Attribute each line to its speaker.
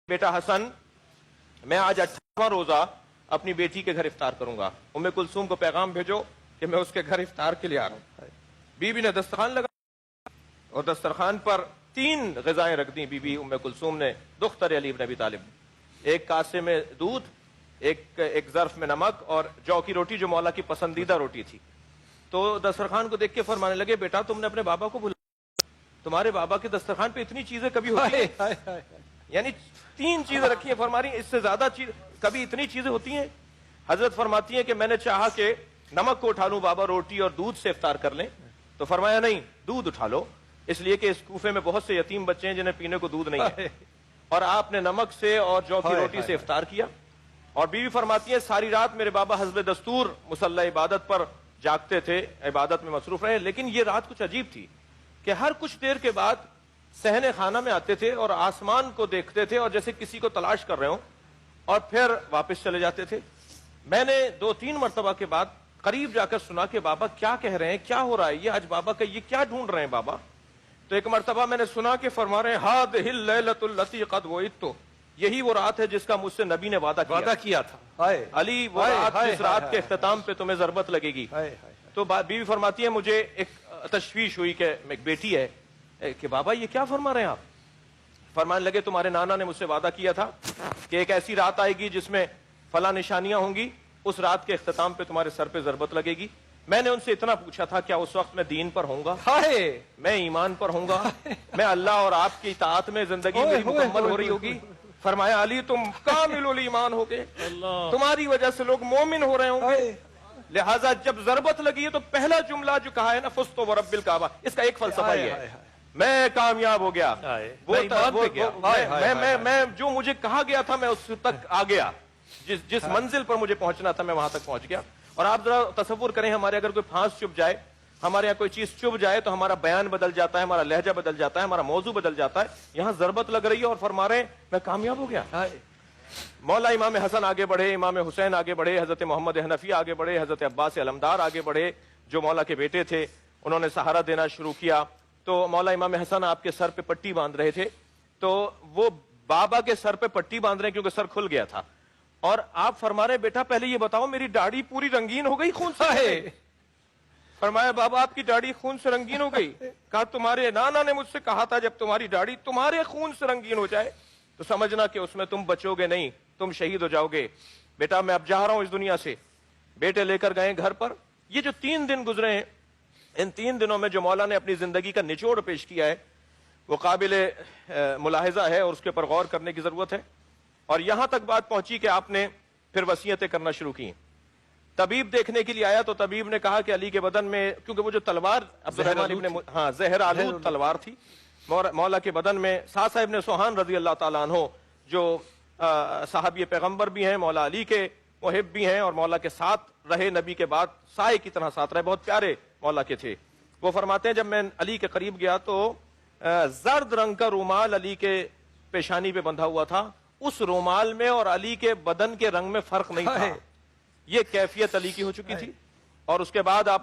Speaker 1: بیٹا حسن، میں آج 18واں روزہ اپنی بیٹی کے گھر افطار کروں گا. ام کلثوم کو پیغام بھیجو کہ میں اس کے گھر افطار کے لیے آ رہا ہوں. بی بی نے دسترخوان لگا اور دسترخوان پر 3 غذائیں رکھ دیں. بی بی ام کلثوم نے دختر علی بن ابی طالب، ایک کاسے میں دودھ، ایک ظرف میں نمک اور جو کی روٹی جو مولا کی پسندیدہ روٹی تھی. تو دسترخوان کو دیکھ کے فرمانے لگے، بیٹا تم نے اپنے بابا کو بھلا، تمہارے بابا کے دسترخوان پہ اتنی چیزیں کبھی ہوتی ہیں؟ یعنی 3 چیزیں رکھی ہیں. فرماری اس سے زیادہ چیز کبھی اتنی چیزیں ہوتی ہیں؟ حضرت فرماتی ہیں کہ میں نے چاہا کہ نمک کو اٹھا لوں، بابا روٹی اور دودھ سے افطار کر لیں، تو فرمایا نہیں، دودھ اٹھا لو، اس لیے کہ اس کوفے میں بہت سے یتیم بچے ہیں جنہیں پینے کو دودھ نہیں ہے. اور آپ نے نمک سے اور جو کی روٹی سے افطار کیا. اور بیوی فرماتی ہے ساری رات میرے بابا حسب دستور مصلی عبادت پر جاگتے تھے، عبادت میں مصروف رہے، لیکن یہ رات کچھ عجیب تھی کہ ہر کچھ دیر کے بعد صحن خانہ میں آتے تھے اور آسمان کو دیکھتے تھے اور جیسے کسی کو تلاش کر رہے ہوں، اور پھر واپس چلے جاتے تھے. میں نے 2-3 مرتبہ کے بعد قریب جا کر سنا کہ بابا کیا کہہ رہے ہیں، کیا ہو رہا ہے، یہ آج بابا کا یہ کیا ڈھونڈ رہے ہیں بابا. تو ایک مرتبہ میں نے سنا کہ فرما رہے ہیں ہذہ اللیلۃ التی قد وعدت، یہی وہ رات ہے جس کا مجھ سے نبی نے وعدہ کیا تھا. علی وہ رات جس رات کے اختتام پہ تمہیں ضربت لگے گی. تو بیوی فرماتی ہے مجھے ایک تشویش ہوئی کہ ایک بیٹی ہے کہ بابا یہ کیا فرما رہے ہیں آپ. فرمانے لگے تمہارے نانا نے مجھ سے وعدہ کیا تھا کہ ایک ایسی رات آئے گی جس میں فلاں نشانیاں ہوں گی، اس رات کے اختتام پہ تمہارے سر پہ ضربت لگے گی. میں نے ان سے اتنا پوچھا تھا کیا اس وقت میں دین پر ہوں گا، میں ایمان پر ہوں گا، میں اللہ اور آپ کی اطاعت میں زندگی میری مکمل ہو رہی ہوگی. فرمایا علی تم کامل الایمان ہو گئے، تمہاری وجہ سے لوگ مومن ہو رہے ہوں گے. لہٰذا جب ضربت لگی ہے تو پہلا جملہ جو کہا ہے نا فزت ورب الکعبہ، اس کا ایک فلسفہ یہ ہے میں کامیاب ہو گیا، میں جو مجھے کہا گیا تھا میں اس تک آ گیا، جس منزل پر مجھے پہنچنا تھا میں وہاں تک پہنچ گیا. اور آپ ذرا تصور کریں ہمارے اگر کوئی پھانس چپ جائے، ہمارے یہاں کوئی چیز چپ جائے تو ہمارا بیان بدل جاتا ہے، ہمارا لہجہ بدل جاتا ہے، ہمارا موضوع بدل جاتا ہے. یہاں ضربت لگ رہی ہے اور فرما رہے ہیں میں کامیاب ہو گیا. مولا امام حسن آگے بڑھے، امام حسین آگے بڑھے، حضرت محمد حنفی آگے بڑھے، حضرت عباس علمدار آگے بڑھے جو مولا کے بیٹے تھے، انہوں نے سہارا دینا شروع کیا. تو مولا امام حسن آپ کے سر پہ پٹی باندھ رہے تھے، تو وہ بابا کے سر پہ پٹی باندھ رہے ہیں کیونکہ سر کھل گیا تھا. اور آپ فرما رہے بیٹا پہلے یہ بتاؤ میری داڑھی پوری رنگین ہو گئی خون سے؟ فرمایا بابا آپ کی داڑھی خون سے رنگین ہو گئی. کہا تمہارے نانا نے مجھ سے کہا تھا جب تمہاری داڑھی تمہارے خون سے رنگین ہو جائے تو سمجھنا کہ اس میں تم بچو گے نہیں، تم شہید ہو جاؤ گے. بیٹا میں اب جا رہا ہوں اس دنیا سے. بیٹے لے کر گئے گھر پر. یہ جو 3 دن گزرے ہیں، ان 3 دنوں میں جو مولا نے اپنی زندگی کا نچوڑ پیش کیا ہے وہ قابل ملاحظہ ہے اور اس کے پر غور کرنے کی ضرورت ہے. اور یہاں تک بات پہنچی کہ آپ نے پھر وصیتیں کرنا شروع کی. طبیب دیکھنے کے لیے آیا تو طبیب نے کہا کہ علی کے بدن میں، کیونکہ وہ جو تلوار زہر آلود تلوار تھی، مولا کے بدن میں ساسا ابن سوہان رضی اللہ تعالیٰ عنہ جو صحابی پیغمبر بھی ہیں، مولا علی کے محب بھی ہیں اور مولا کے ساتھ رہے، نبی کے بعد سائے کی طرح ساتھ رہے، بہت پیارے مولا کے تھے. وہ فرماتے ہیں جب میں علی کے قریب گیا تو زرد رنگ کا رومال علی کے پیشانی پہ بندھا ہوا تھا. اس رومال میں اور علی کے بدن کے رنگ میں فرق نہیں تھا. یہ کیفیت علی کی ہو چکی تھی. اور اس کے بعد آپ